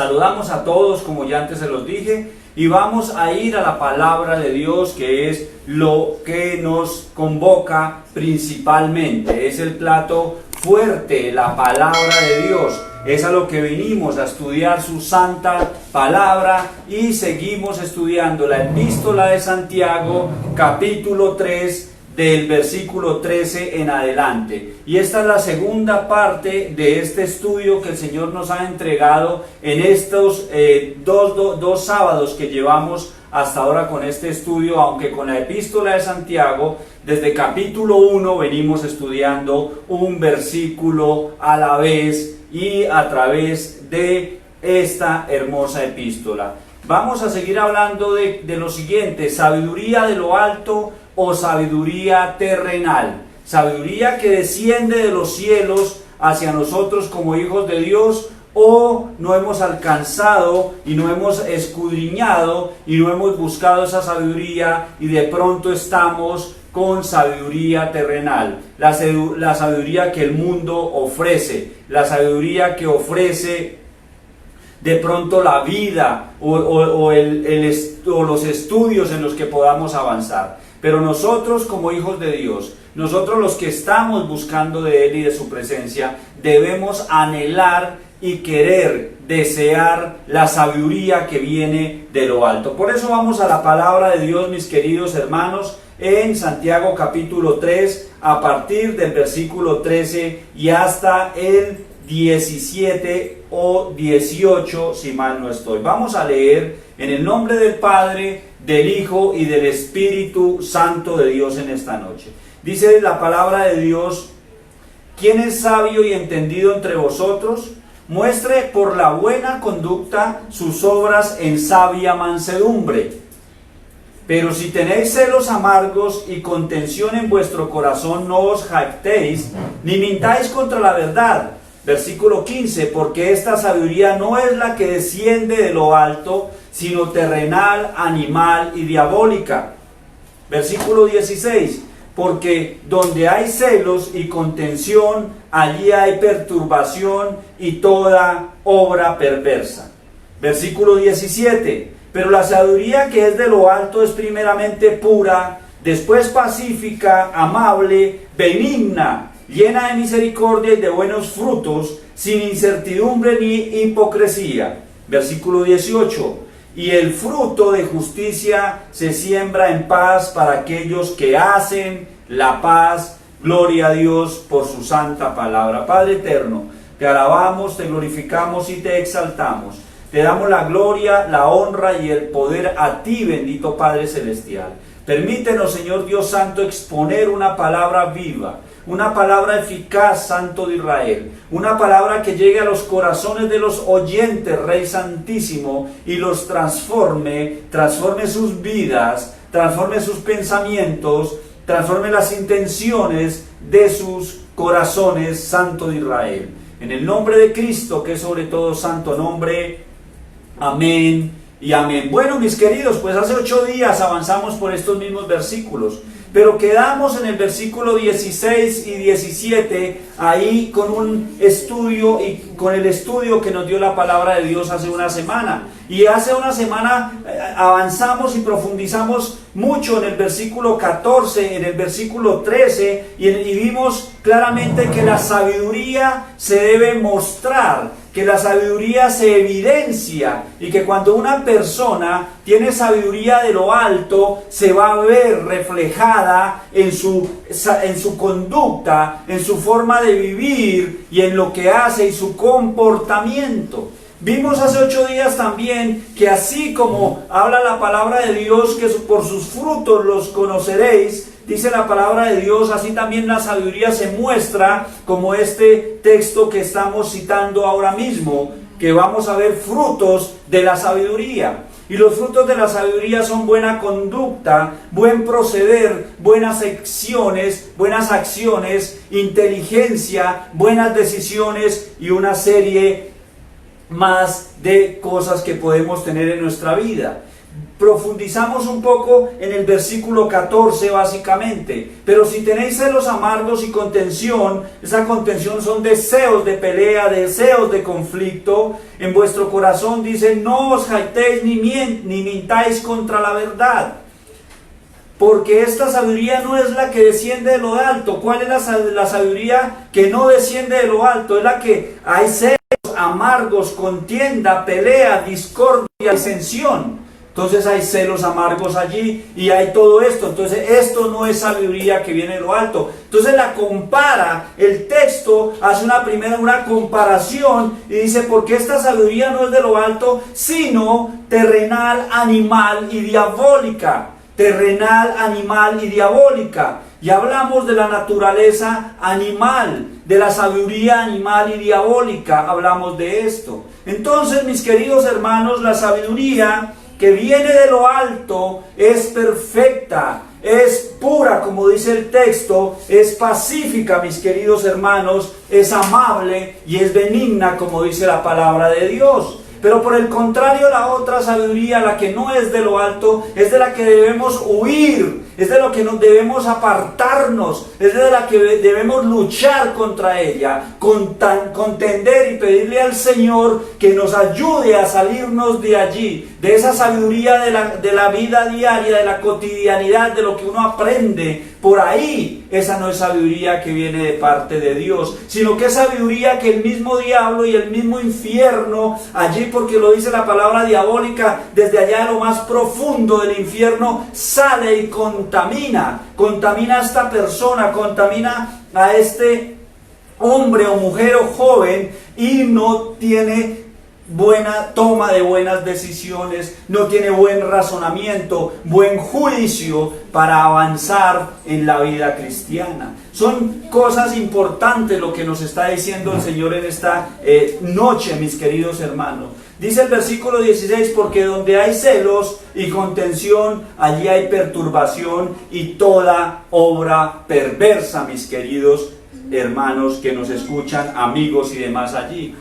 saludamos a todos, como ya antes se los dije, y vamos a ir a la palabra de Dios, que es lo que nos convoca principalmente. Es el plato fuerte, la palabra de Dios. Es a lo que venimos a estudiar su santa palabra, y seguimos estudiando la epístola de Santiago, capítulo 3, del versículo 13 en adelante. Y esta es la segunda parte de este estudio que el Señor nos ha entregado en estos dos sábados que llevamos hasta ahora con este estudio, aunque con la epístola de Santiago, desde capítulo 1 venimos estudiando un versículo a la vez y a través de esta hermosa epístola. Vamos a seguir hablando de lo siguiente: sabiduría de lo alto o sabiduría terrenal. Sabiduría que desciende de los cielos hacia nosotros como hijos de Dios, o no hemos alcanzado y no hemos escudriñado y no hemos buscado esa sabiduría, y de pronto estamos con sabiduría terrenal, la sabiduría que el mundo ofrece, la sabiduría que ofrece de pronto la vida o los estudios en los que podamos avanzar. Pero nosotros como hijos de Dios, nosotros los que estamos buscando de Él y de su presencia, debemos anhelar y querer, desear la sabiduría que viene de lo alto. Por eso vamos a la palabra de Dios, mis queridos hermanos, en Santiago capítulo 3, a partir del versículo 13 y hasta el 17 o 18, si mal no estoy. Vamos a leer en el nombre del Padre, del Hijo y del Espíritu Santo de Dios en esta noche. Dice la palabra de Dios: ¿quién es sabio y entendido entre vosotros? Muestre por la buena conducta sus obras en sabia mansedumbre. Pero si tenéis celos amargos y contención en vuestro corazón, no os jactéis, ni mintáis contra la verdad. Versículo 15, porque esta sabiduría no es la que desciende de lo alto, sino terrenal, animal y diabólica. Versículo 16, porque donde hay celos y contención, allí hay perturbación y toda obra perversa. Versículo 17, pero la sabiduría que es de lo alto es primeramente pura, después pacífica, amable, benigna, llena de misericordia y de buenos frutos, sin incertidumbre ni hipocresía. Versículo 18, y el fruto de justicia se siembra en paz para aquellos que hacen la paz. Gloria a Dios por su santa palabra. Padre eterno, te alabamos, te glorificamos y te exaltamos. Te damos la gloria, la honra y el poder a ti, bendito Padre celestial. Permítenos, Señor Dios Santo, exponer una palabra viva, una palabra eficaz, Santo de Israel, una palabra que llegue a los corazones de los oyentes, Rey Santísimo, y los transforme sus vidas, transforme sus pensamientos, transforme las intenciones de sus corazones, Santo de Israel. En el nombre de Cristo, que es sobre todo santo nombre, amén y amén. Bueno, mis queridos, pues hace 8 días avanzamos por estos mismos versículos, pero quedamos en el versículo 16 y 17, ahí con un estudio y con el estudio que nos dio la palabra de Dios hace una semana. Y hace una semana avanzamos y profundizamos mucho en el versículo 14, en el versículo 13, y vimos claramente que la sabiduría se debe mostrar, que la sabiduría se evidencia, y que cuando una persona tiene sabiduría de lo alto, se va a ver reflejada en su conducta, en su forma de vivir y en lo que hace y su comportamiento. Vimos hace 8 días también que así como habla la palabra de Dios, que por sus frutos los conoceréis, dice la palabra de Dios, así también la sabiduría se muestra, como este texto que estamos citando ahora mismo, que vamos a ver frutos de la sabiduría. Y los frutos de la sabiduría son buena conducta, buen proceder, buenas acciones, inteligencia, buenas decisiones y una serie más de cosas que podemos tener en nuestra vida. profundizamos un poco en el versículo 14 básicamente. Pero si tenéis celos amargos y contención, esa contención son deseos de pelea, deseos de conflicto, en vuestro corazón dice, no os jactéis ni mintáis contra la verdad. Porque esta sabiduría no es la que desciende de lo alto. ¿Cuál es la sabiduría que no desciende de lo alto? Es la que hay celos amargos, contienda, pelea, discordia, disensión. Entonces hay celos amargos allí y hay todo esto. Entonces esto no es sabiduría que viene de lo alto. Entonces la compara, el texto hace una comparación y dice, porque esta sabiduría no es de lo alto, sino terrenal, animal y diabólica. Terrenal, animal y diabólica. Y hablamos de la naturaleza animal, de la sabiduría animal y diabólica. Hablamos de esto. Entonces, mis queridos hermanos, la sabiduría que viene de lo alto es perfecta, es pura, como dice el texto, es pacífica, mis queridos hermanos, es amable y es benigna, como dice la palabra de Dios. Pero por el contrario, la otra sabiduría, la que no es de lo alto, es de la que debemos huir, es de lo que nos debemos apartarnos, es de la que debemos luchar contra ella, contender y pedirle al Señor que nos ayude a salirnos de allí, de esa sabiduría de la vida diaria, de la cotidianidad, de lo que uno aprende. Por ahí, esa no es sabiduría que viene de parte de Dios, sino que es sabiduría que el mismo diablo y el mismo infierno, allí porque lo dice la palabra diabólica, desde allá de lo más profundo del infierno, sale y contamina a esta persona, contamina a este hombre o mujer o joven y no tiene buena toma de buenas decisiones, no tiene buen razonamiento, buen juicio para avanzar en la vida cristiana. Son cosas importantes lo que nos está diciendo el Señor en esta noche, mis queridos hermanos. Dice el versículo 16, porque donde hay celos y contención, allí hay perturbación y toda obra perversa, mis queridos hermanos que nos escuchan, amigos y demás allí.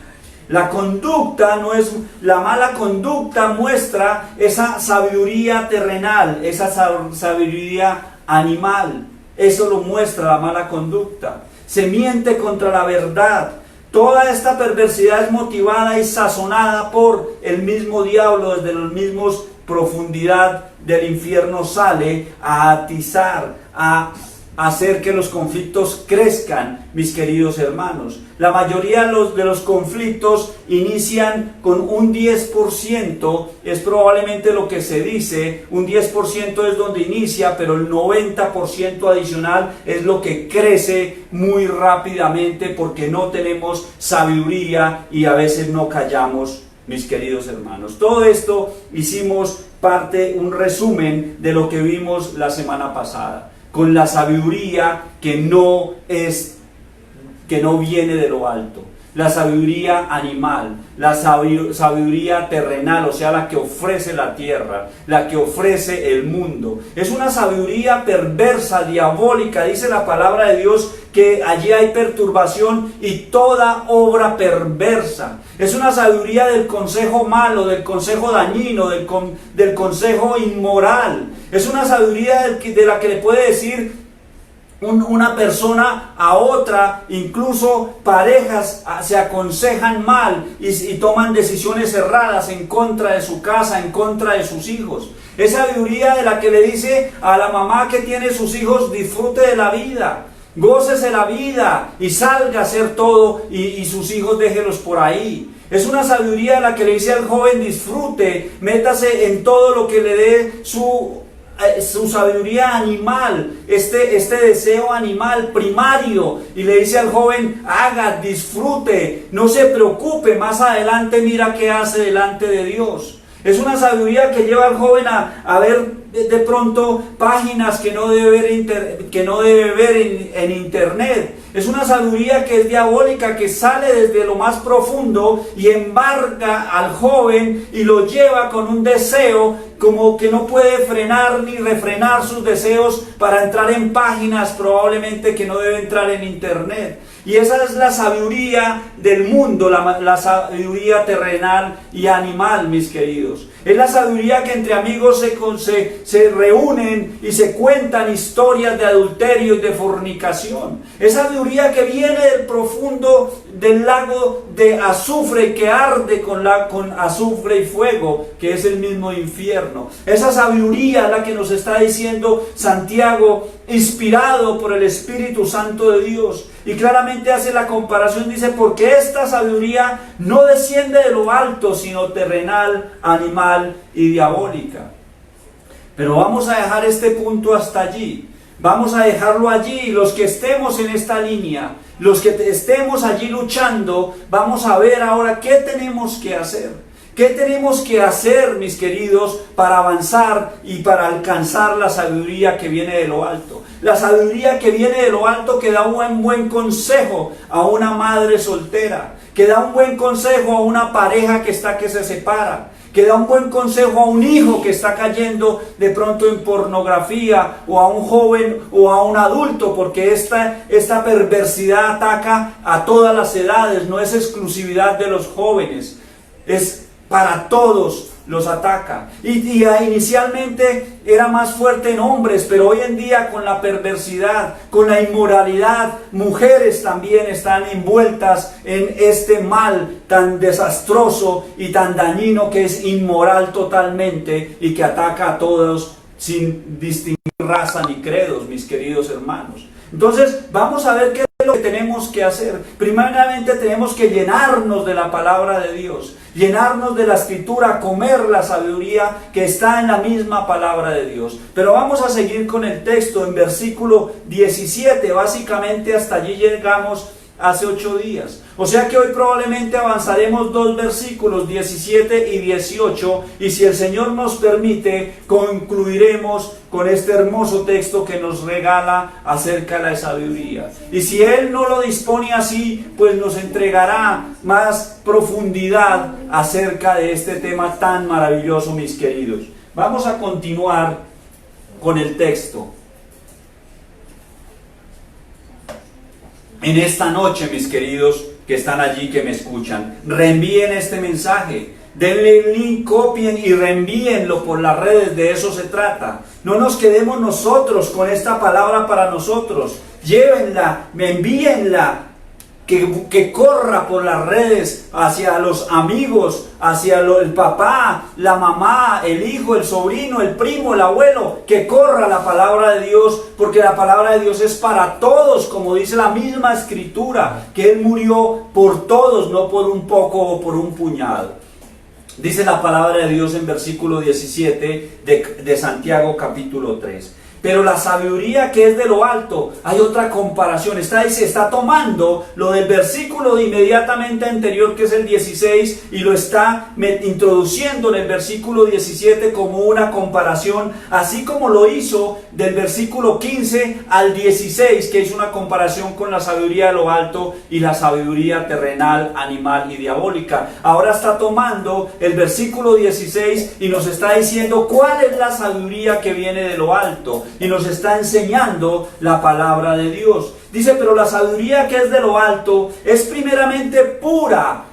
La conducta no es, la mala conducta muestra esa sabiduría terrenal, esa sabiduría animal. Eso lo muestra la mala conducta. Se miente contra la verdad. Toda esta perversidad es motivada y sazonada por el mismo diablo, desde los mismos profundidad del infierno sale a atizar, a hacer que los conflictos crezcan, mis queridos hermanos. La mayoría de los conflictos inician con un 10%, es probablemente lo que se dice, un 10% es donde inicia, pero el 90% adicional es lo que crece muy rápidamente porque no tenemos sabiduría y a veces no callamos, mis queridos hermanos. Todo esto hicimos un resumen de lo que vimos la semana pasada, con la sabiduría que no viene de lo alto, la sabiduría animal, la sabiduría terrenal, o sea, la que ofrece la tierra, la que ofrece el mundo. Es una sabiduría perversa, diabólica, dice la palabra de Dios, que allí hay perturbación y toda obra perversa. Es una sabiduría del consejo malo, del consejo dañino, del consejo inmoral. Es una sabiduría de la que le puede decir una persona a otra, incluso parejas se aconsejan mal y toman decisiones erradas en contra de su casa, en contra de sus hijos. Es sabiduría de la que le dice a la mamá que tiene sus hijos: disfrute de la vida, gócese la vida y salga a hacer todo y sus hijos déjelos por ahí. Es una sabiduría de la que le dice al joven: disfrute, métase en todo lo que le dé su sabiduría animal, este deseo animal primario, y le dice al joven: haga, disfrute, no se preocupe, más adelante mira qué hace delante de Dios. Es una sabiduría que lleva al joven a ver de pronto páginas que no debe ver en internet. Es una sabiduría que es diabólica, que sale desde lo más profundo y embarga al joven y lo lleva con un deseo como que no puede frenar ni refrenar sus deseos para entrar en páginas probablemente que no debe entrar en internet. Y esa es la sabiduría del mundo, la sabiduría terrenal y animal, mis queridos. Es la sabiduría que entre amigos se reúnen y se cuentan historias de adulterio y de fornicación. Es sabiduría que viene del profundo del lago de azufre que arde con azufre y fuego, que es el mismo infierno. Esa sabiduría es la que nos está diciendo Santiago, inspirado por el Espíritu Santo de Dios. Y claramente hace la comparación, dice, porque esta sabiduría no desciende de lo alto, sino terrenal, animal y diabólica. Pero vamos a dejar este punto hasta allí. Vamos a dejarlo allí. Los que estemos en esta línea, los que estemos allí luchando, vamos a ver ahora qué tenemos que hacer. ¿Qué tenemos que hacer, mis queridos, para avanzar y para alcanzar la sabiduría que viene de lo alto? La sabiduría que viene de lo alto, que da un buen consejo a una madre soltera, que da un buen consejo a una pareja que se separa, que da un buen consejo a un hijo que está cayendo de pronto en pornografía, o a un joven o a un adulto, porque esta perversidad ataca a todas las edades, no es exclusividad de los jóvenes, es para todos los ataca. Y inicialmente era más fuerte en hombres, pero hoy en día con la perversidad, con la inmoralidad, mujeres también están envueltas en este mal tan desastroso y tan dañino que es inmoral totalmente y que ataca a todos sin distinguir raza ni credos, mis queridos hermanos. Entonces vamos a ver qué es lo que tenemos que hacer. Primeramente tenemos que llenarnos de la palabra de Dios, llenarnos de la escritura, comer la sabiduría que está en la misma palabra de Dios. Pero vamos a seguir con el texto en versículo 17, básicamente hasta allí llegamos hace 8 días. O sea que hoy probablemente avanzaremos 2 versículos, 17 y 18, y si el Señor nos permite, concluiremos con este hermoso texto que nos regala acerca de la sabiduría. Y si Él no lo dispone así, pues nos entregará más profundidad acerca de este tema tan maravilloso, mis queridos. Vamos a continuar con el texto. En esta noche, mis queridos que están allí, que me escuchan, reenvíen este mensaje, denle el link, copien y reenvíenlo por las redes, de eso se trata. No nos quedemos nosotros con esta palabra para nosotros, llévenla, envíenla, que corra por las redes hacia los amigos, hacia el papá, la mamá, el hijo, el sobrino, el primo, el abuelo, que corra la palabra de Dios, porque la palabra de Dios es para todos, como dice la misma escritura, que Él murió por todos, no por un poco o por un puñado. Dice la palabra de Dios en versículo 17 de Santiago capítulo 3. Pero la sabiduría que es de lo alto, hay otra comparación, está tomando lo del versículo inmediatamente anterior, que es el 16, y lo está introduciendo en el versículo 17 como una comparación, así como lo hizo del versículo 15 al 16, que es una comparación con la sabiduría de lo alto y la sabiduría terrenal, animal y diabólica. Ahora está tomando el versículo 16 y nos está diciendo cuál es la sabiduría que viene de lo alto. Y nos está enseñando la palabra de Dios. Dice, pero la sabiduría que es de lo alto es primeramente pura,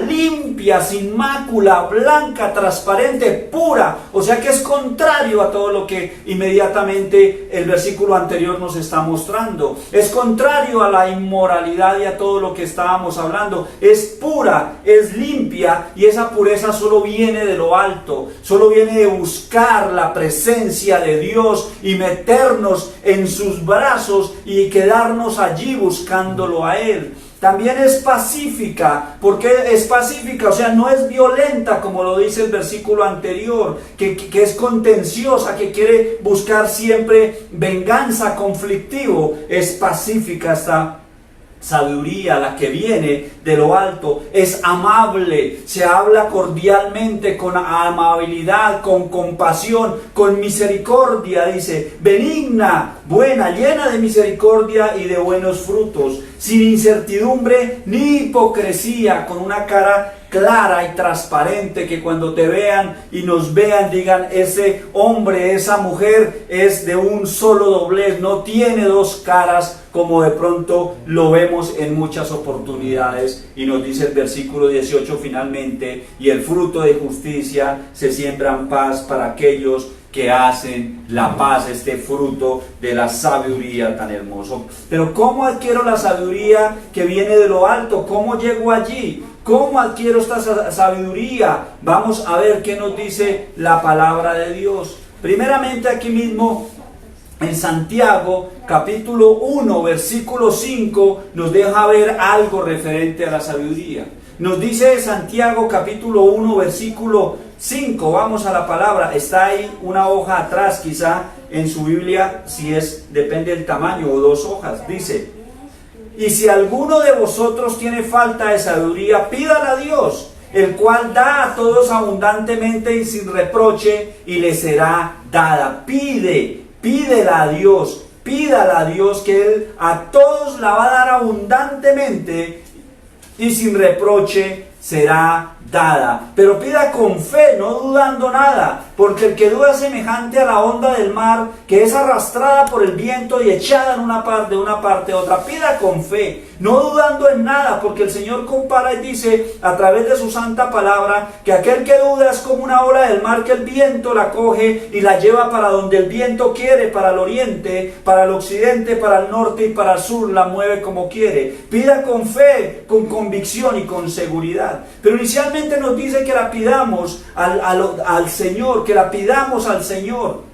limpia, sin mácula, blanca, transparente, pura. O sea que es contrario a todo lo que inmediatamente el versículo anterior nos está mostrando. Es contrario a la inmoralidad y a todo lo que estábamos hablando. Es pura, es limpia, y esa pureza solo viene de lo alto. Solo viene de buscar la presencia de Dios y meternos en sus brazos y quedarnos allí buscándolo a Él. También es pacífica. ¿Por qué es pacífica? O sea, no es violenta como lo dice el versículo anterior, que es contenciosa, que quiere buscar siempre venganza, conflictivo. Es pacífica esta sabiduría, la que viene de lo alto. Es amable, se habla cordialmente, con amabilidad, con compasión, con misericordia, dice, benigna, buena, llena de misericordia y de buenos frutos, sin incertidumbre ni hipocresía, con una cara clara y transparente, que cuando te vean y nos vean digan: ese hombre, esa mujer es de un solo doblez, no tiene dos caras, como de pronto lo vemos en muchas oportunidades. Y nos dice el versículo 18 finalmente: y el fruto de justicia se siembra en paz para aquellos que hacen la paz. Este fruto de la sabiduría tan hermoso. Pero ¿cómo adquiero la sabiduría que viene de lo alto? ¿Cómo llego allí? ¿Cómo adquiero esta sabiduría? Vamos a ver qué nos dice la palabra de Dios. Primeramente, aquí mismo en Santiago capítulo 1 versículo 5 nos deja ver algo referente a la sabiduría. Nos dice Santiago capítulo 1 versículo 5, vamos a la palabra. Está ahí una hoja atrás, quizá en su Biblia, si es, depende del tamaño, o dos hojas. Dice: y si alguno de vosotros tiene falta de sabiduría, pídala a Dios, el cual da a todos abundantemente y sin reproche, y le será dada. Pídela a Dios, pídala a Dios, que Él a todos la va a dar abundantemente y sin reproche será dada. Pero pida con fe, no dudando nada, porque el que duda es semejante a la onda del mar, que es arrastrada por el viento y echada de una parte a otra. Pida con fe, no dudando en nada, porque el Señor compara y dice a través de su santa palabra que aquel que duda es como una ola del mar, que el viento la coge y la lleva para donde el viento quiere, para el oriente, para el occidente, para el norte y para el sur, la mueve como quiere. Pida con fe, con convicción y con seguridad. Pero inicialmente nos dice que la pidamos al Señor, que la pidamos al Señor.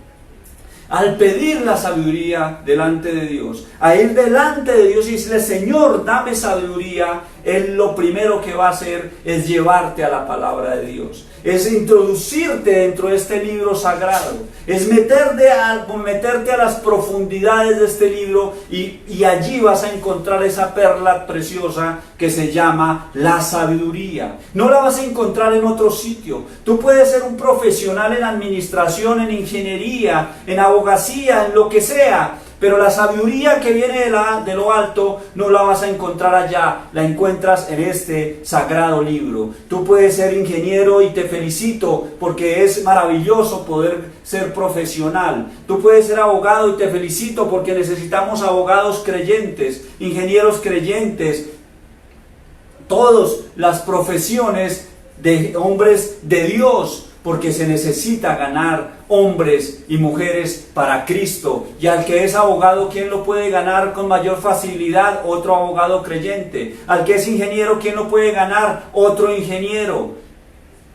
Al pedir la sabiduría delante de Dios, a ir delante de Dios y decirle: Señor, dame sabiduría, Él lo primero que va a hacer es llevarte a la palabra de Dios, es introducirte dentro de este libro sagrado, es meterte a las profundidades de este libro, y allí vas a encontrar esa perla preciosa que se llama la sabiduría. No la vas a encontrar en otro sitio. Tú puedes ser un profesional en administración, en ingeniería, en abogacía, en lo que sea, pero la sabiduría que viene de lo alto no la vas a encontrar allá, la encuentras en este sagrado libro. Tú puedes ser ingeniero y te felicito, porque es maravilloso poder ser profesional. Tú puedes ser abogado y te felicito, porque necesitamos abogados creyentes, ingenieros creyentes, todas las profesiones de hombres de Dios, porque se necesita ganar hombres y mujeres para Cristo. Y al que es abogado, ¿quién lo puede ganar con mayor facilidad? Otro abogado creyente. Al que es ingeniero, ¿quién lo puede ganar? Otro ingeniero.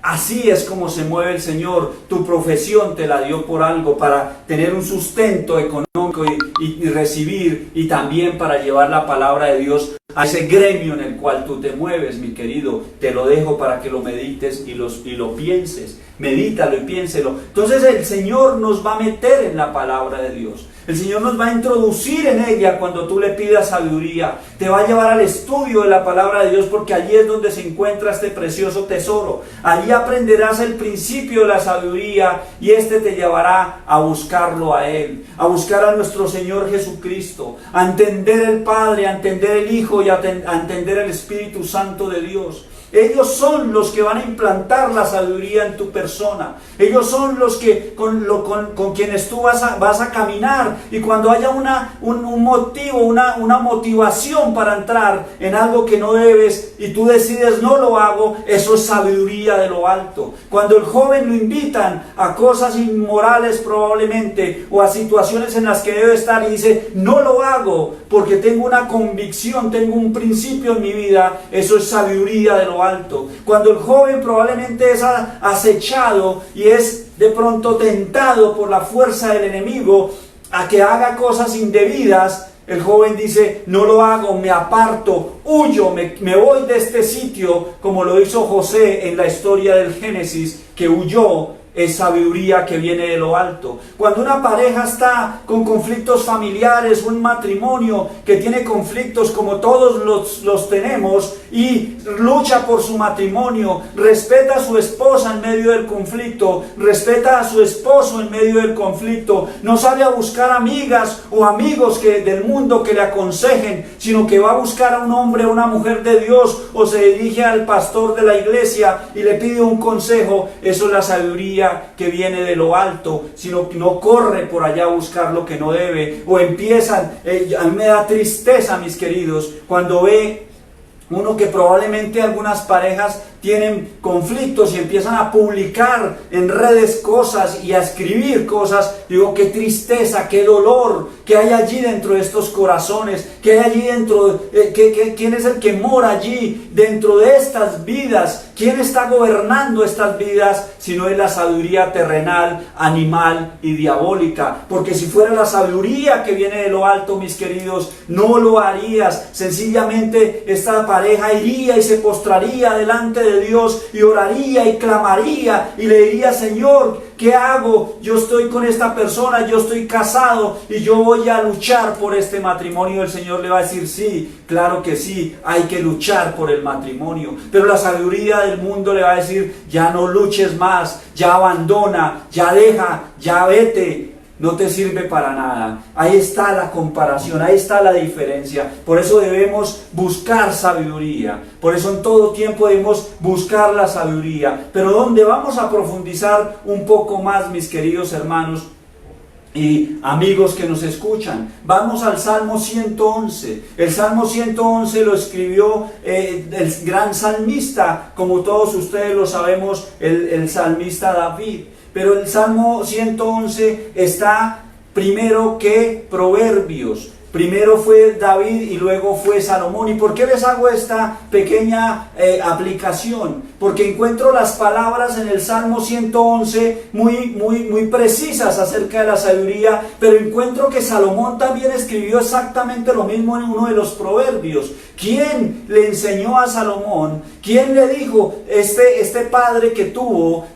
Así es como se mueve el Señor. Tu profesión te la dio por algo, para tener un sustento económico y recibir, y también para llevar la palabra de Dios a ese gremio en el cual tú te mueves, mi querido. Te lo dejo para que lo medites y lo pienses. Medítalo y piénselo. Entonces el Señor nos va a meter en la palabra de Dios. El Señor nos va a introducir en ella cuando tú le pidas sabiduría. Te va a llevar al estudio de la palabra de Dios, porque allí es donde se encuentra este precioso tesoro. Allí aprenderás el principio de la sabiduría, y este te llevará a buscarlo a Él, a buscar a nuestro Señor Jesucristo, a entender el Padre, a entender el Hijo y a entender el Espíritu Santo de Dios. Ellos son los que van a implantar la sabiduría en tu persona. Ellos son los que con quienes tú vas a caminar. Y cuando haya un motivo, una motivación para entrar en algo que no debes, y tú decides: no lo hago, eso es sabiduría de lo alto. Cuando el joven lo invitan a cosas inmorales probablemente, o a situaciones en las que debe estar, y dice: no lo hago porque tengo una convicción, tengo un principio en mi vida, eso es sabiduría de lo alto. Cuando el joven probablemente es acechado y es de pronto tentado por la fuerza del enemigo a que haga cosas indebidas, el joven dice: no lo hago, me aparto, huyo, me voy de este sitio, como lo hizo José en la historia del Génesis, que huyó es sabiduría que viene de lo alto. Cuando una pareja está con conflictos familiares, un matrimonio que tiene conflictos como todos los tenemos y lucha por su matrimonio, respeta a su esposa en medio del conflicto, respeta a su esposo en medio del conflicto, no sale a buscar amigas o amigos del mundo que le aconsejen, sino que va a buscar a un hombre o una mujer de Dios, o se dirige al pastor de la iglesia y le pide un consejo. Eso es la sabiduría que viene de lo alto, sino que no corre por allá a buscar lo que no debe, o empiezan, a mí me da tristeza, mis queridos, cuando ve uno que probablemente algunas parejas tienen conflictos y empiezan a publicar en redes cosas y a escribir cosas. Digo, qué tristeza, qué dolor que hay allí dentro de estos corazones, que hay allí dentro, quién es el que mora allí dentro de estas vidas, quién está gobernando estas vidas, si no es la sabiduría terrenal, animal y diabólica. Porque si fuera la sabiduría que viene de lo alto, mis queridos, no lo harías. Sencillamente esta pareja iría y se postraría delante de Dios y oraría y clamaría y le diría: Señor, ¿qué hago? Yo estoy con esta persona, yo estoy casado y yo voy a luchar por este matrimonio. El Señor le va a decir: sí, claro que sí, hay que luchar por el matrimonio. Pero la sabiduría del mundo le va a decir: ya no luches más, ya abandona, ya deja, ya vete. No te sirve para nada. Ahí está la comparación, ahí está la diferencia. Por eso debemos buscar sabiduría. Por eso en todo tiempo debemos buscar la sabiduría. Pero donde vamos a profundizar un poco más, mis queridos hermanos y amigos que nos escuchan, vamos al Salmo 111. El Salmo 111 lo escribió el gran salmista, como todos ustedes lo sabemos, el salmista David. Pero el Salmo 111 está primero que Proverbios. Primero fue David y luego fue Salomón. ¿Y por qué les hago esta pequeña aplicación? Porque encuentro las palabras en el Salmo 111 muy precisas acerca de la sabiduría, pero encuentro que Salomón también escribió exactamente lo mismo en uno de los Proverbios. ¿Quién le enseñó a Salomón? ¿Quién le dijo? Este padre que tuvo,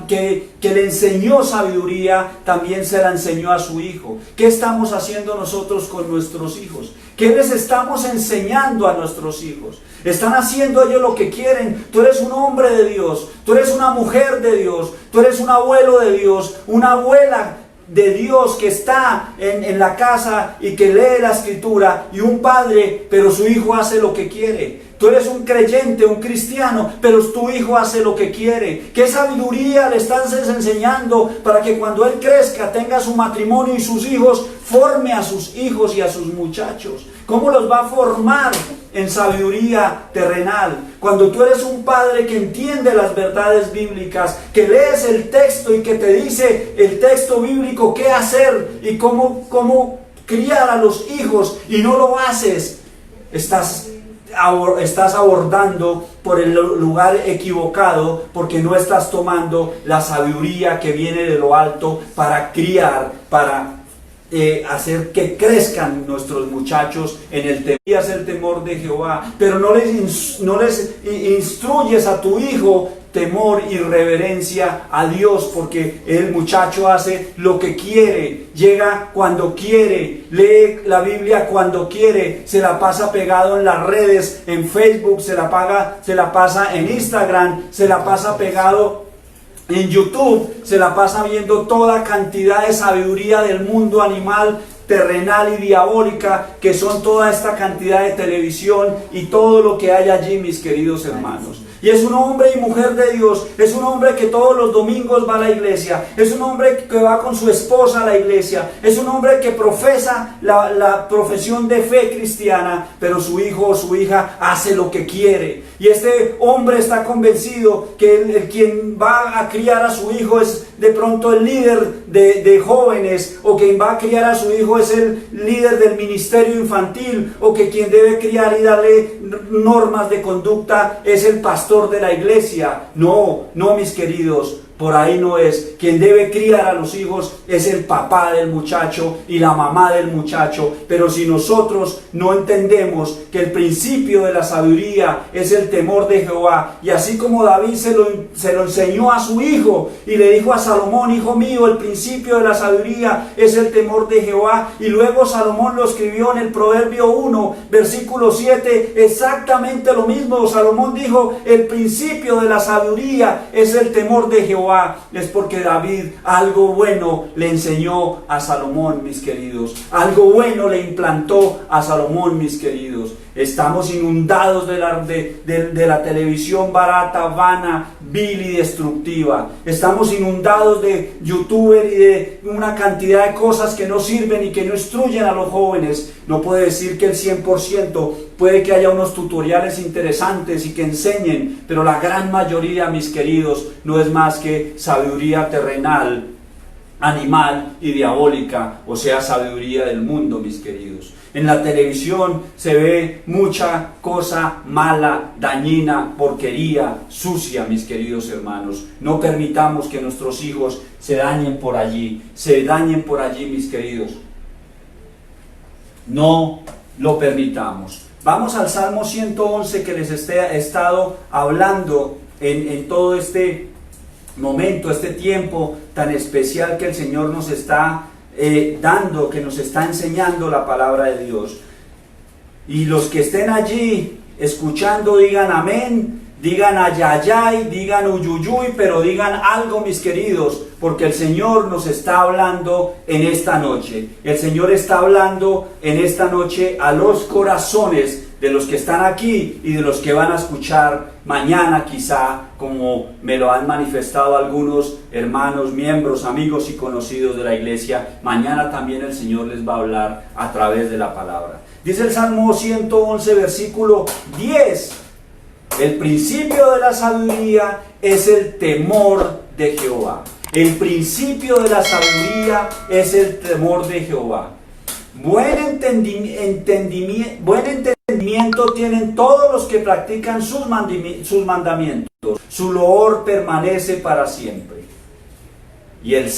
que le enseñó sabiduría, también se la enseñó a su hijo. ¿Qué estamos haciendo nosotros con nuestros hijos? ¿Qué les estamos enseñando a nuestros hijos? ¿Están haciendo ellos lo que quieren? Tú eres un hombre de Dios, tú eres una mujer de Dios, tú eres un abuelo de Dios, una abuela de Dios que está en la casa y que lee la escritura, y un padre, pero su hijo hace lo que quiere. Tú eres un creyente, un cristiano, pero tu hijo hace lo que quiere. ¿Qué sabiduría le estás enseñando para que cuando él crezca, tenga su matrimonio y sus hijos, forme a sus hijos y a sus muchachos? ¿Cómo los va a formar en sabiduría terrenal? Cuando tú eres un padre que entiende las verdades bíblicas, que lees el texto y que te dice el texto bíblico qué hacer y cómo criar a los hijos, y no lo haces, estás abordando por el lugar equivocado, porque no estás tomando la sabiduría que viene de lo alto para criar, para hacer que crezcan nuestros muchachos en el temor de Jehová. Pero no les instruyes a tu hijo temor y reverencia a Dios, porque el muchacho hace lo que quiere, llega cuando quiere, lee la Biblia cuando quiere, se la pasa pegado en las redes, en Facebook, se la pasa en Instagram, se la pasa pegado en YouTube, se la pasa viendo toda cantidad de sabiduría del mundo animal, terrenal y diabólica, que son toda esta cantidad de televisión y todo lo que hay allí, mis queridos hermanos. Y es un hombre y mujer de Dios, es un hombre que todos los domingos va a la iglesia, es un hombre que va con su esposa a la iglesia, es un hombre que profesa la profesión de fe cristiana, pero su hijo o su hija hace lo que quiere. Y este hombre está convencido que quien va a criar a su hijo es de pronto el líder de jóvenes, o quien va a criar a su hijo es el líder del ministerio infantil, o que quien debe criar y darle normas de conducta es el pastor de la iglesia. No, mis queridos, por ahí no es. Quien debe criar a los hijos es el papá del muchacho y la mamá del muchacho. Pero si nosotros no entendemos que el principio de la sabiduría es el temor de Jehová, y así como David se lo enseñó a su hijo y le dijo a Salomón: hijo mío, el principio de la sabiduría es el temor de Jehová, y luego Salomón lo escribió en el Proverbio 1, versículo 7, exactamente lo mismo. Salomón dijo: el principio de la sabiduría es el temor de Jehová. Es porque David algo bueno le enseñó a Salomón, mis queridos. Algo bueno le implantó a Salomón, mis queridos. Estamos inundados de la televisión barata, vana, vil y destructiva. Estamos inundados de youtuber y de una cantidad de cosas que no sirven y que no instruyen a los jóvenes. No puedo decir que el 100%, puede que haya unos tutoriales interesantes y que enseñen, pero la gran mayoría, mis queridos, no es más que sabiduría terrenal, animal y diabólica, o sea, sabiduría del mundo, mis queridos. En la televisión se ve mucha cosa mala, dañina, porquería, sucia, mis queridos hermanos. No permitamos que nuestros hijos se dañen por allí, mis queridos. No lo permitamos. Vamos al Salmo 111 que les he estado hablando en todo este momento, este tiempo tan especial que el Señor nos está dando, que nos está enseñando la palabra de Dios. Y los que estén allí escuchando, digan amén, digan ayayay, digan uyuyuy, pero digan algo, mis queridos, porque el Señor nos está hablando en esta noche. El Señor está hablando en esta noche a los corazones de los que están aquí y de los que van a escuchar mañana, quizá, como me lo han manifestado algunos hermanos, miembros, amigos y conocidos de la iglesia. Mañana también el Señor les va a hablar a través de la palabra. Dice el Salmo 111, versículo 10: el principio de la sabiduría es el temor de Jehová. El principio de la sabiduría es el temor de Jehová. Buen entendimiento tienen todos los que practican sus mandamientos. Su loor permanece para siempre. Y el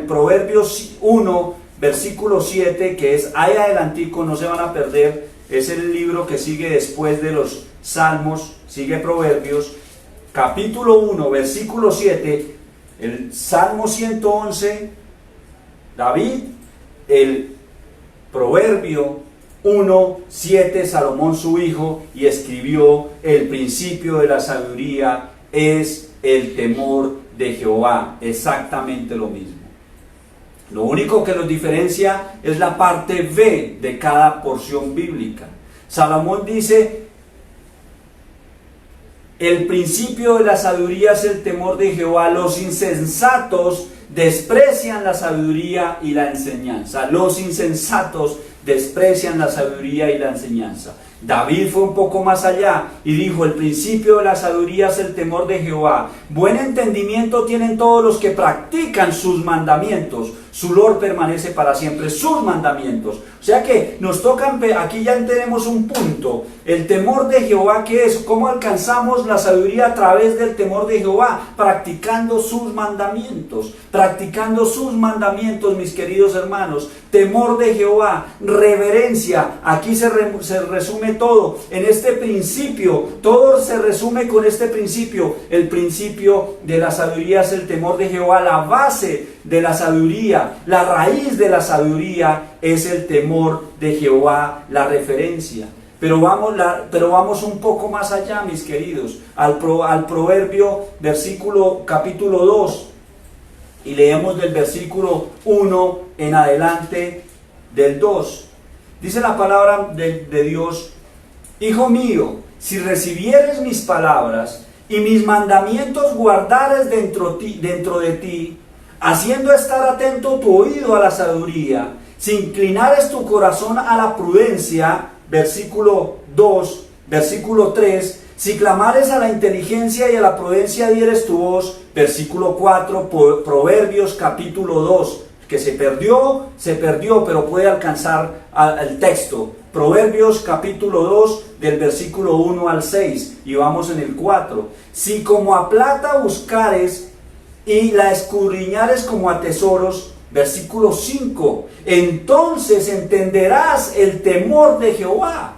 Proverbios 1, versículo 7, que es ahí adelantico, no se van a perder, es el libro que sigue después de los Salmos, sigue Proverbios, capítulo 1, versículo 7, el Salmo 111, David, el Proverbio 1, 7, Salomón su hijo, y escribió: el principio de la sabiduría es el temor de Jehová. Exactamente lo mismo. Lo único que los diferencia es la parte B de cada porción bíblica. Salomón dice: el principio de la sabiduría es el temor de Jehová. Los insensatos desprecian la sabiduría y la enseñanza. Los insensatos desprecian la sabiduría y la enseñanza. David fue un poco más allá y dijo: el principio de la sabiduría es el temor de Jehová. Buen entendimiento tienen todos los que practican sus mandamientos. Su loor permanece para siempre, sus mandamientos. O sea que nos tocan, aquí ya tenemos un punto. El temor de Jehová, ¿qué es? ¿Cómo alcanzamos la sabiduría? A través del temor de Jehová, practicando sus mandamientos. Practicando sus mandamientos, mis queridos hermanos. Temor de Jehová, reverencia. Aquí se resume todo en este principio. Todo se resume con este principio. El principio de la sabiduría es el temor de Jehová. La base de la sabiduría, la raíz de la sabiduría es el temor de Jehová, la referencia. Pero vamos un poco más allá, mis queridos, al Proverbio, capítulo 2, y leemos del versículo 1 en adelante del 2. Dice la palabra de Dios: hijo mío, si recibieres mis palabras y mis mandamientos guardares dentro de ti, haciendo estar atento tu oído a la sabiduría, si inclinares tu corazón a la prudencia, versículo 2, versículo 3, si clamares a la inteligencia y a la prudencia dieres tu voz, versículo 4, Proverbios capítulo 2, que se perdió, pero puede alcanzar al texto. Proverbios capítulo 2 del versículo 1 al 6 y vamos en el 4. Si como a plata buscares y la escudriñares como a tesoros, versículo 5, entonces entenderás el temor de Jehová.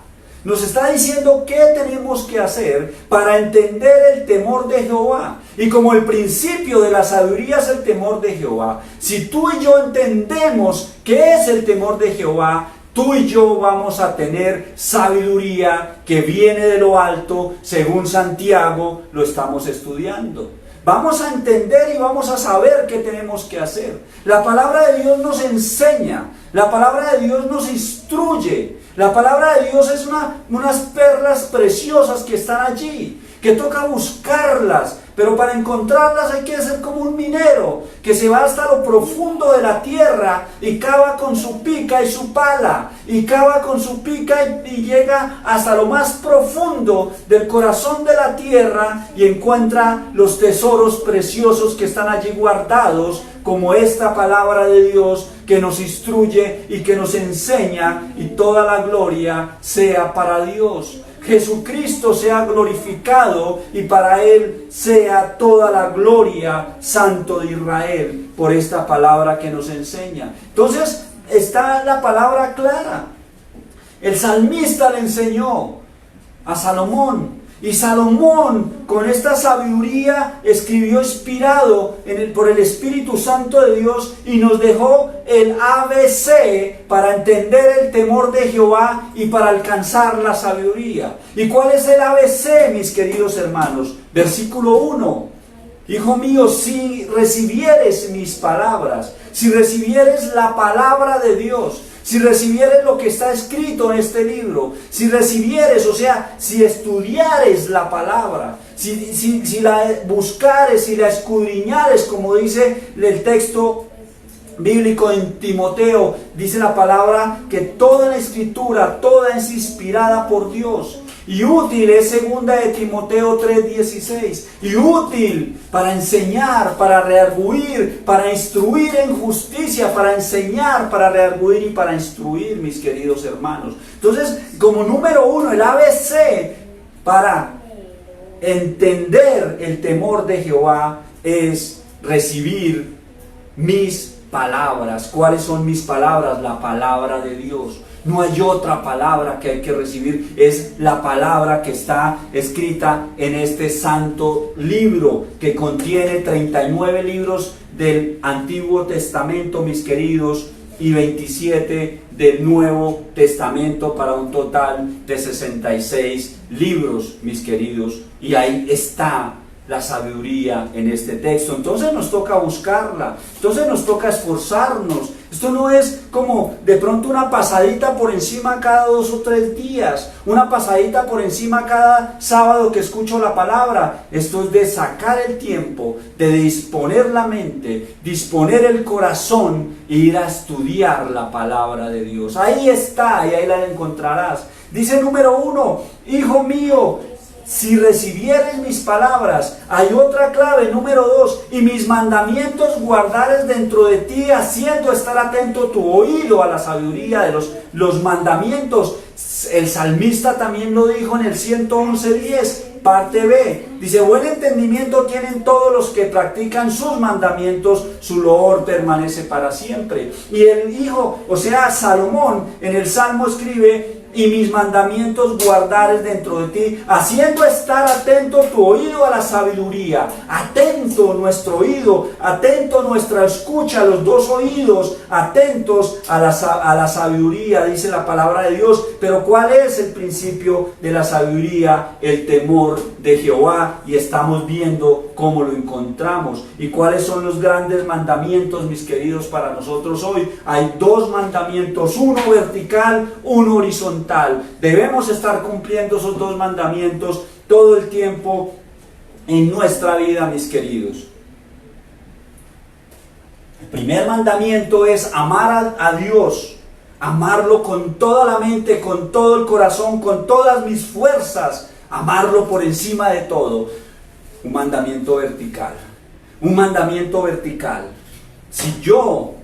Nos está diciendo qué tenemos que hacer para entender el temor de Jehová. Y como el principio de la sabiduría es el temor de Jehová, si tú y yo entendemos qué es el temor de Jehová, tú y yo vamos a tener sabiduría que viene de lo alto, según Santiago lo estamos estudiando. Vamos a entender y vamos a saber qué tenemos que hacer. La palabra de Dios nos enseña, la palabra de Dios nos instruye. La palabra de Dios es unas perlas preciosas que están allí, que toca buscarlas, pero para encontrarlas hay que ser como un minero, que se va hasta lo profundo de la tierra y cava con su pica y su pala, y cava con su pica y llega hasta lo más profundo del corazón de la tierra y encuentra los tesoros preciosos que están allí guardados, como esta palabra de Dios que nos instruye y que nos enseña, y toda la gloria sea para Dios. Jesucristo sea glorificado y para Él sea toda la gloria, Santo de Israel, por esta palabra que nos enseña. Entonces está la palabra clara. El salmista le enseñó a Salomón, y Salomón con esta sabiduría escribió inspirado por el Espíritu Santo de Dios y nos dejó el ABC para entender el temor de Jehová y para alcanzar la sabiduría. ¿Y cuál es el ABC, mis queridos hermanos? Versículo 1. Hijo mío, si recibieres mis palabras, si recibieres la palabra de Dios, si recibieres lo que está escrito en este libro, si recibieres, o sea, si estudiares la palabra, si la buscares, si la escudriñares, como dice el texto bíblico en Timoteo, dice la palabra que toda la escritura, toda es inspirada por Dios. Y útil es segunda de Timoteo 3:16. Y útil para enseñar, para redarguir, para instruir en justicia, para enseñar, para redarguir y para instruir, mis queridos hermanos. Entonces, como número 1, el ABC para entender el temor de Jehová es recibir mis palabras. ¿Cuáles son mis palabras? La palabra de Dios. No hay otra palabra que hay que recibir, es la palabra que está escrita en este santo libro que contiene 39 libros del Antiguo Testamento, mis queridos, y 27 del Nuevo Testamento, para un total de 66 libros, mis queridos, y ahí está la sabiduría en este texto. Entonces nos toca buscarla, entonces nos toca esforzarnos. Esto no es como de pronto una pasadita por encima cada 2 o 3 días, una pasadita por encima cada sábado que escucho la palabra. Esto es de sacar el tiempo, de disponer la mente, disponer el corazón e ir a estudiar la palabra de Dios. Ahí está, y ahí la encontrarás. Dice número 1, hijo mío, si recibieres mis palabras. Hay otra clave, número 2, y mis mandamientos guardares dentro de ti, haciendo estar atento tu oído a la sabiduría de los mandamientos. El salmista también lo dijo en el 111:10, parte B. Dice, buen entendimiento tienen todos los que practican sus mandamientos, su loor permanece para siempre. Y el hijo, o sea, Salomón, en el Salmo escribe, y mis mandamientos guardares dentro de ti, haciendo estar atento tu oído a la sabiduría. Atento nuestro oído, atento nuestra escucha, los dos oídos, atentos a la sabiduría, dice la palabra de Dios. Pero ¿cuál es el principio de la sabiduría? El temor de Jehová, y estamos viendo cómo lo encontramos. ¿Y cuáles son los grandes mandamientos, mis queridos, para nosotros hoy? Hay 2 mandamientos, uno vertical, uno horizontal. Debemos estar cumpliendo esos 2 mandamientos todo el tiempo en nuestra vida, mis queridos. El primer mandamiento es amar a Dios, amarlo con toda la mente, con todo el corazón, con todas mis fuerzas, amarlo por encima de todo. Un mandamiento vertical, un mandamiento vertical. Si yo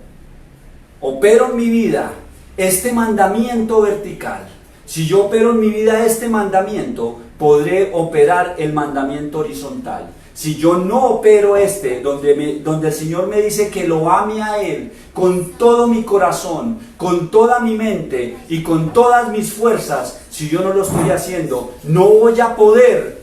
opero en mi vida este mandamiento vertical, si yo opero en mi vida este mandamiento, podré operar el mandamiento horizontal. Si yo no opero donde el Señor me dice que lo ame a Él con todo mi corazón, con toda mi mente y con todas mis fuerzas, si yo no lo estoy haciendo, no voy a poder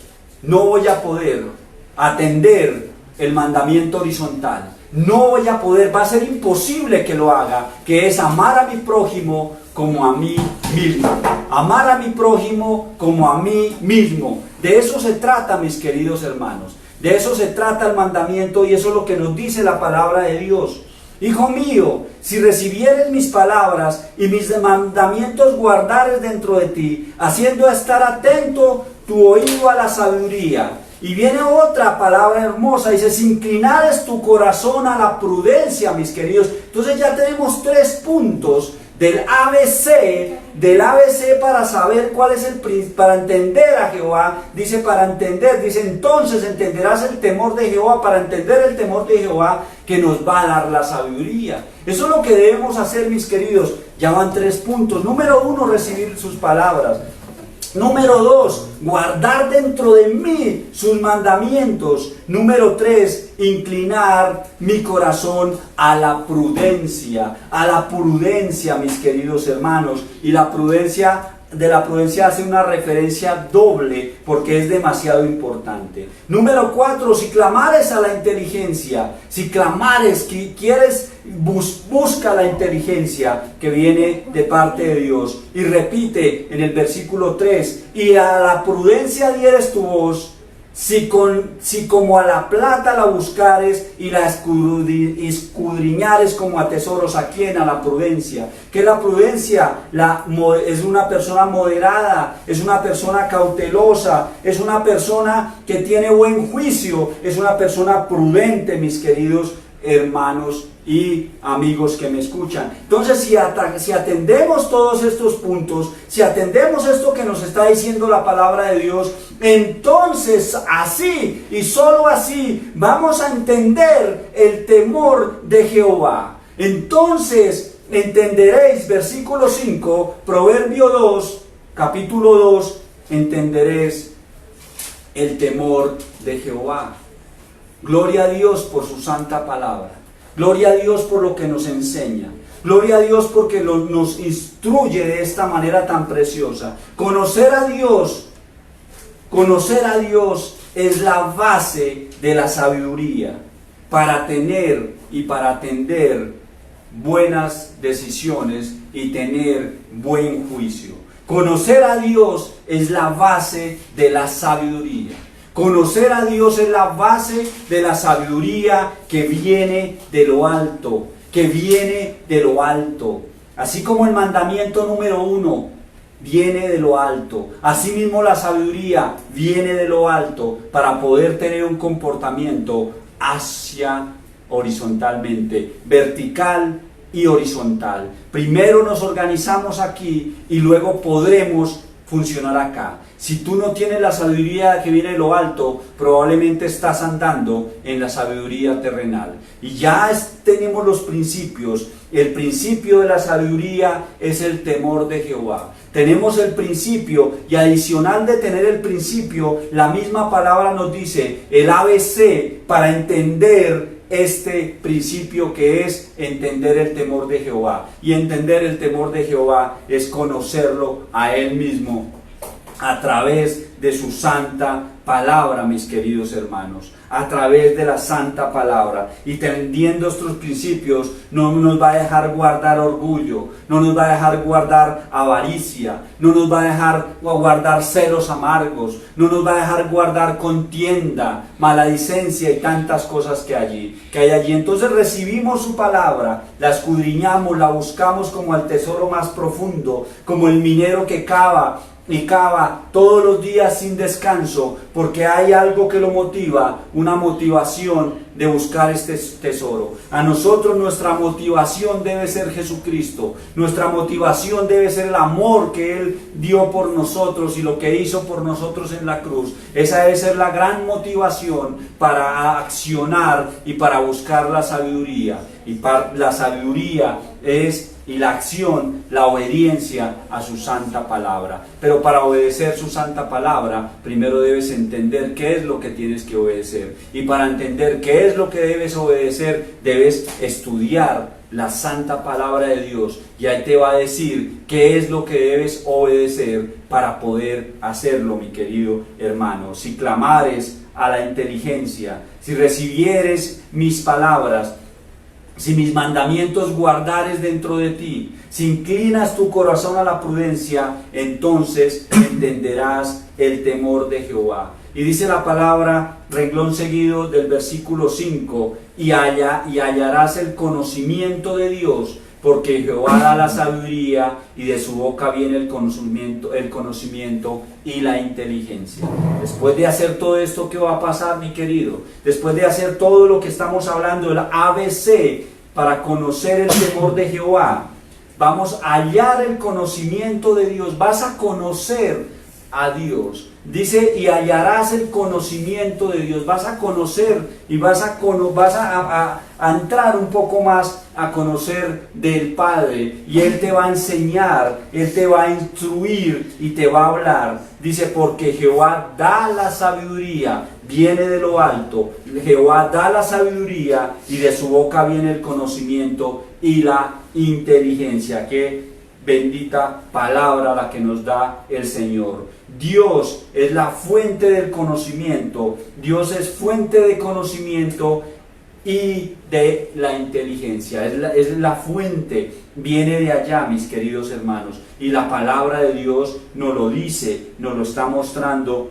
atender el mandamiento horizontal. No voy a poder, va a ser imposible que lo haga, que es amar a mi prójimo como a mí mismo. Amar a mi prójimo como a mí mismo. De eso se trata, mis queridos hermanos. De eso se trata el mandamiento y eso es lo que nos dice la palabra de Dios. Hijo mío, si recibieres mis palabras y mis mandamientos guardares dentro de ti, haciendo estar atento tu oído a la sabiduría. Y viene otra palabra hermosa, dice, si inclinares tu corazón a la prudencia, mis queridos. Entonces ya tenemos 3 puntos del ABC para saber cuál es para entender a Jehová. Dice entonces entenderás el temor de Jehová, para entender el temor de Jehová que nos va a dar la sabiduría. Eso es lo que debemos hacer, mis queridos. Ya van 3 puntos. Número 1, recibir sus palabras. Número 2, guardar dentro de mí sus mandamientos. Número 3, inclinar mi corazón a la prudencia, mis queridos hermanos. Y de la prudencia hace una referencia doble porque es demasiado importante. Número 4, si clamares a la inteligencia, busca la inteligencia que viene de parte de Dios. Y repite en el versículo 3, y a la prudencia dieres tu voz, si como a la plata la buscares y la escudriñares como a tesoros. ¿A quién? A la prudencia. ¿Qué es la prudencia? Es una persona moderada, es una persona cautelosa, es una persona que tiene buen juicio, es una persona prudente, mis queridos hermanos y amigos que me escuchan. Entonces, si atendemos todos estos puntos, si atendemos esto que nos está diciendo la palabra de Dios, entonces así y solo así vamos a entender el temor de Jehová. Entonces entenderéis, versículo 5, Proverbio 2, capítulo 2, entenderéis el temor de Jehová. Gloria a Dios por su santa palabra. Gloria a Dios por lo que nos enseña. Gloria a Dios porque nos instruye de esta manera tan preciosa. Conocer a Dios es la base de la sabiduría para tener y para atender buenas decisiones y tener buen juicio. Conocer a Dios es la base de la sabiduría. Conocer a Dios es la base de la sabiduría que viene de lo alto, Así como el mandamiento número 1 viene de lo alto, asimismo la sabiduría viene de lo alto para poder tener un comportamiento hacia horizontalmente, vertical y horizontal. Primero nos organizamos aquí y luego podremos funcionar acá. Si tú no tienes la sabiduría que viene de lo alto, probablemente estás andando en la sabiduría terrenal. Y ya tenemos los principios. El principio de la sabiduría es el temor de Jehová. Tenemos el principio y adicional de tener el principio, la misma palabra nos dice el ABC para entender este principio que es entender el temor de Jehová. Y entender el temor de Jehová es conocerlo a Él mismo a través de su santa palabra, mis queridos hermanos, a través de la santa palabra. Y entendiendo estos principios no nos va a dejar guardar orgullo, no nos va a dejar guardar avaricia, no nos va a dejar guardar celos amargos, no nos va a dejar guardar contienda, maledicencia y tantas cosas que hay allí. Entonces recibimos su palabra, la escudriñamos, la buscamos como al tesoro más profundo, como el minero que cava y cava todos los días sin descanso porque hay algo que lo motiva, una motivación de buscar este tesoro. A nosotros nuestra motivación debe ser Jesucristo, nuestra motivación debe ser el amor que Él dio por nosotros y lo que hizo por nosotros en la cruz. Esa debe ser la gran motivación para accionar y para buscar la sabiduría. Y la sabiduría y la acción, la obediencia a su santa palabra. Pero para obedecer su santa palabra, primero debes entender qué es lo que tienes que obedecer. Y para entender qué es lo que debes obedecer, debes estudiar la santa palabra de Dios. Y ahí te va a decir qué es lo que debes obedecer para poder hacerlo, mi querido hermano. Si clamares a la inteligencia, si recibieres mis palabras, si mis mandamientos guardares dentro de ti, si inclinas tu corazón a la prudencia, entonces entenderás el temor de Jehová. Y dice la palabra, renglón seguido del versículo 5, y hallarás el conocimiento de Dios, porque Jehová da la sabiduría y de su boca viene el conocimiento y la inteligencia. Después de hacer todo esto, ¿qué va a pasar, mi querido? Después de hacer todo lo que estamos hablando, el ABC para conocer el temor de Jehová, vamos a hallar el conocimiento de Dios, vas a conocer a Dios. Dice, y hallarás el conocimiento de Dios, vas a conocer y vas a entrar un poco más a conocer del Padre, y Él te va a enseñar, Él te va a instruir y te va a hablar. Dice, porque Jehová da la sabiduría, viene de lo alto, Jehová da la sabiduría y de su boca viene el conocimiento y la inteligencia. Qué bendita palabra la que nos da el Señor. Dios es la fuente del conocimiento, Dios es fuente de conocimiento y de la inteligencia, es la fuente, viene de allá, mis queridos hermanos, y la palabra de Dios nos lo dice, nos lo está mostrando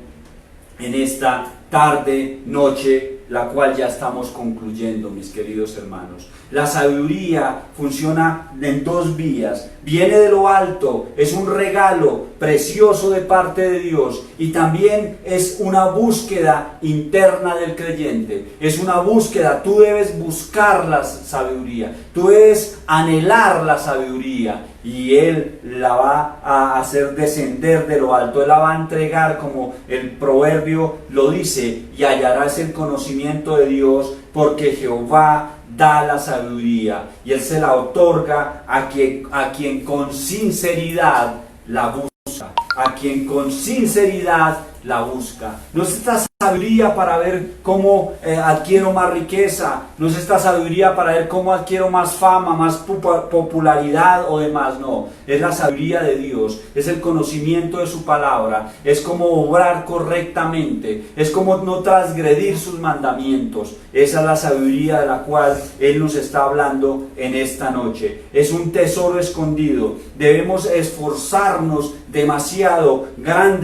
en esta tarde, noche, la cual ya estamos concluyendo, mis queridos hermanos. La sabiduría funciona en dos vías. Viene de lo alto, es un regalo precioso de parte de Dios, y también es una búsqueda interna del creyente. Es una búsqueda, tú debes buscar la sabiduría, tú debes anhelar la sabiduría, y Él la va a hacer descender de lo alto, Él la va a entregar, como el proverbio lo dice, y hallarás el conocimiento de Dios, porque Jehová da la sabiduría, y Él se la otorga a quien con sinceridad la busca, a quien con sinceridad la busca. No es esta sabiduría para ver cómo adquiero más riqueza, no es esta sabiduría para ver cómo adquiero más fama, más popularidad o demás, no, es la sabiduría de Dios, es el conocimiento de su palabra, es como obrar correctamente, es como no transgredir sus mandamientos. Esa es la sabiduría de la cual Él nos está hablando en esta noche. Es un tesoro escondido, debemos esforzarnos demasiado,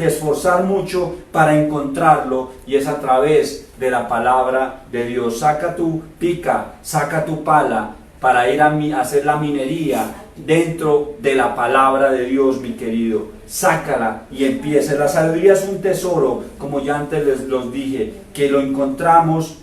esforzar mucho para encontrarlo, y es a través de la palabra de Dios. Saca tu pica, saca tu pala para ir a hacer la minería dentro de la palabra de Dios, mi querido. Sácala y empieza. La sabiduría es un tesoro, como ya antes los dije, que lo encontramos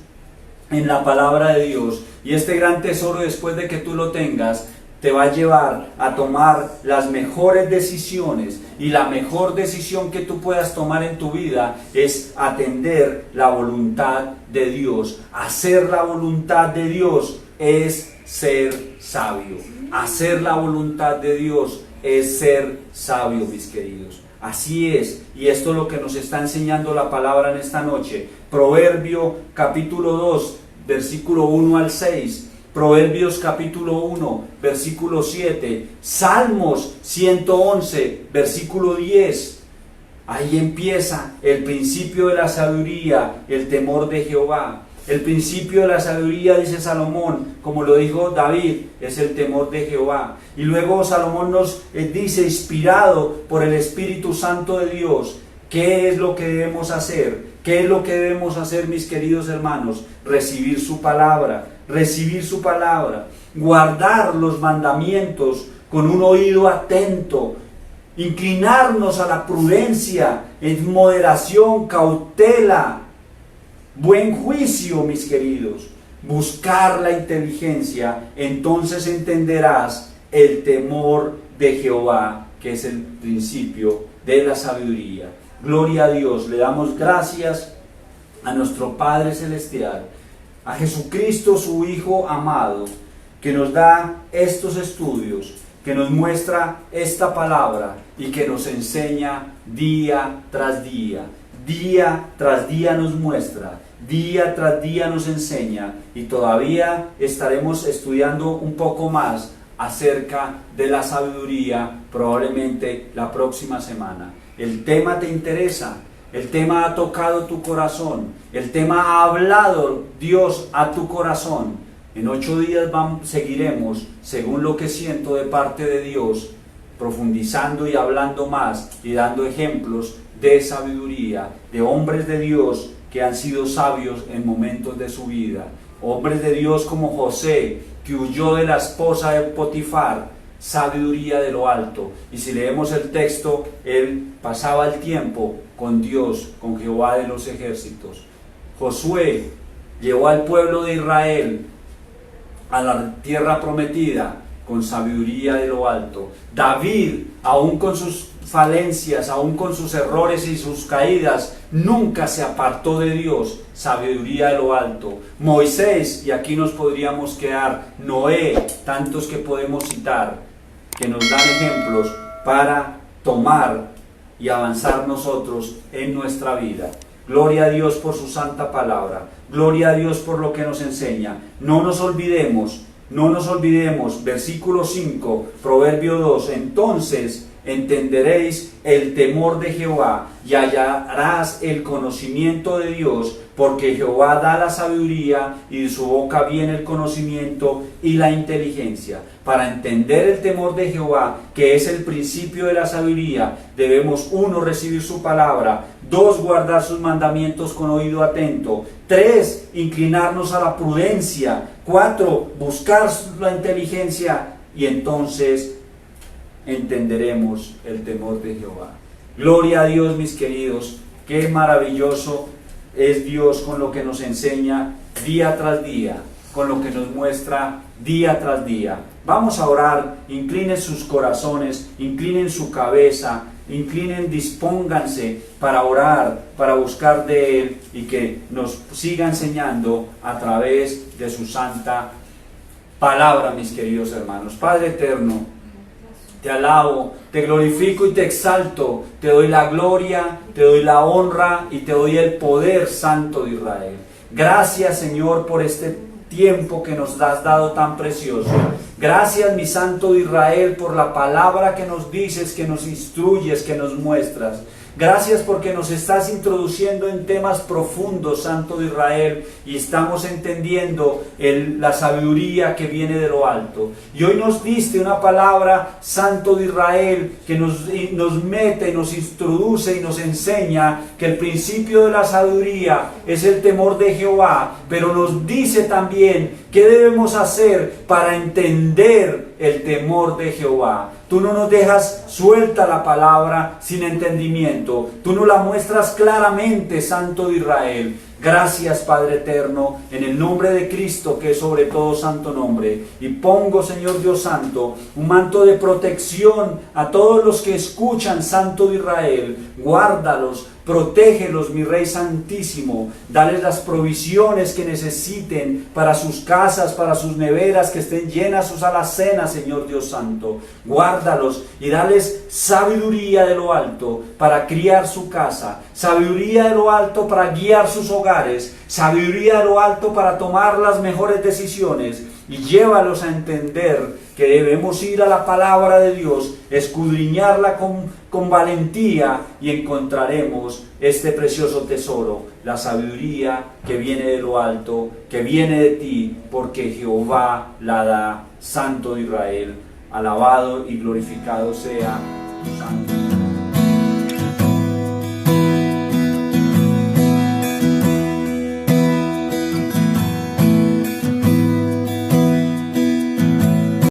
en la palabra de Dios, y este gran tesoro, después de que tú lo tengas, te va a llevar a tomar las mejores decisiones, y la mejor decisión que tú puedas tomar en tu vida es atender la voluntad de Dios. Hacer la voluntad de Dios es ser sabio. Hacer la voluntad de Dios es ser sabio, mis queridos. Así es, y esto es lo que nos está enseñando la palabra en esta noche. Proverbio capítulo 2, versículo 1 al 6. Proverbios capítulo 1, versículo 7, Salmos 111, versículo 10. Ahí empieza el principio de la sabiduría, el temor de Jehová. El principio de la sabiduría, dice Salomón, como lo dijo David, es el temor de Jehová. Y luego Salomón nos dice, inspirado por el Espíritu Santo de Dios, ¿qué es lo que debemos hacer? ¿Qué es lo que debemos hacer, mis queridos hermanos? Recibir su palabra, guardar los mandamientos con un oído atento, inclinarnos a la prudencia, en moderación, cautela, buen juicio, mis queridos, buscar la inteligencia, entonces entenderás el temor de Jehová, que es el principio de la sabiduría. Gloria a Dios, le damos gracias a nuestro Padre Celestial, a Jesucristo su Hijo amado, que nos da estos estudios, que nos muestra esta palabra y que nos enseña día tras día. Día tras día nos muestra, día tras día nos enseña, y todavía estaremos estudiando un poco más acerca de la sabiduría, probablemente la próxima semana. El tema te interesa, el tema ha tocado tu corazón, el tema ha hablado Dios a tu corazón. En 8 días seguiremos, según lo que siento de parte de Dios, profundizando y hablando más y dando ejemplos de sabiduría, de hombres de Dios que han sido sabios en momentos de su vida. Hombres de Dios como José, que huyó de la esposa de Potifar, sabiduría de lo alto. Y si leemos el texto, él pasaba el tiempo con Dios, con Jehová de los ejércitos. Josué llevó al pueblo de Israel a la tierra prometida con sabiduría de lo alto. David, aún con sus falencias, aún con sus errores y sus caídas, nunca se apartó de Dios, sabiduría de lo alto. Moisés, y aquí nos podríamos quedar, Noé, tantos que podemos citar, que nos dan ejemplos para tomar y avanzar nosotros en nuestra vida. Gloria a Dios por su santa palabra. Gloria a Dios por lo que nos enseña. No nos olvidemos, versículo 5, Proverbio 2, entonces entenderéis el temor de Jehová y hallarás el conocimiento de Dios, porque Jehová da la sabiduría y de su boca viene el conocimiento y la inteligencia. Para entender el temor de Jehová, que es el principio de la sabiduría, debemos 1. Recibir su palabra, 2. Guardar sus mandamientos con oído atento, 3. Inclinarnos a la prudencia, 4. Buscar la inteligencia, y entonces entenderemos el temor de Jehová. Gloria a Dios, mis queridos, qué maravilloso es Dios con lo que nos enseña día tras día, con lo que nos muestra día tras día. Vamos a orar, inclinen sus corazones, inclinen su cabeza, dispónganse para orar, para buscar de Él y que nos siga enseñando a través de su santa palabra, mis queridos hermanos. Padre eterno, te alabo, te glorifico y te exalto, te doy la gloria, te doy la honra y te doy el poder, Santo de Israel. Gracias, Señor, por este tiempo que nos has dado tan precioso. Gracias, mi Santo de Israel, por la palabra que nos dices, que nos instruyes, que nos muestras. Gracias porque nos estás introduciendo en temas profundos, Santo de Israel, y estamos entendiendo la sabiduría que viene de lo alto. Y hoy nos diste una palabra, Santo de Israel, que nos mete, nos introduce y nos enseña que el principio de la sabiduría es el temor de Jehová, pero nos dice también qué debemos hacer para entender el temor de Jehová. Tú no nos dejas suelta la palabra sin entendimiento. Tú nos la muestras claramente, Santo de Israel. Gracias, Padre eterno, en el nombre de Cristo, que es sobre todo santo nombre. Y pongo, Señor Dios Santo, un manto de protección a todos los que escuchan, Santo de Israel. Guárdalos, protégelos, mi Rey Santísimo. Dales las provisiones que necesiten para sus casas, para sus neveras, que estén llenas sus alacenas, Señor Dios Santo. Guárdalos y dales sabiduría de lo alto para criar su casa, sabiduría de lo alto para guiar sus hogares, sabiduría de lo alto para tomar las mejores decisiones, y llévalos a entender que debemos ir a la palabra de Dios, escudriñarla con valentía, y encontraremos este precioso tesoro, la sabiduría que viene de lo alto, que viene de ti, porque Jehová la da, Santo de Israel. Alabado y glorificado sea tu santo nombre.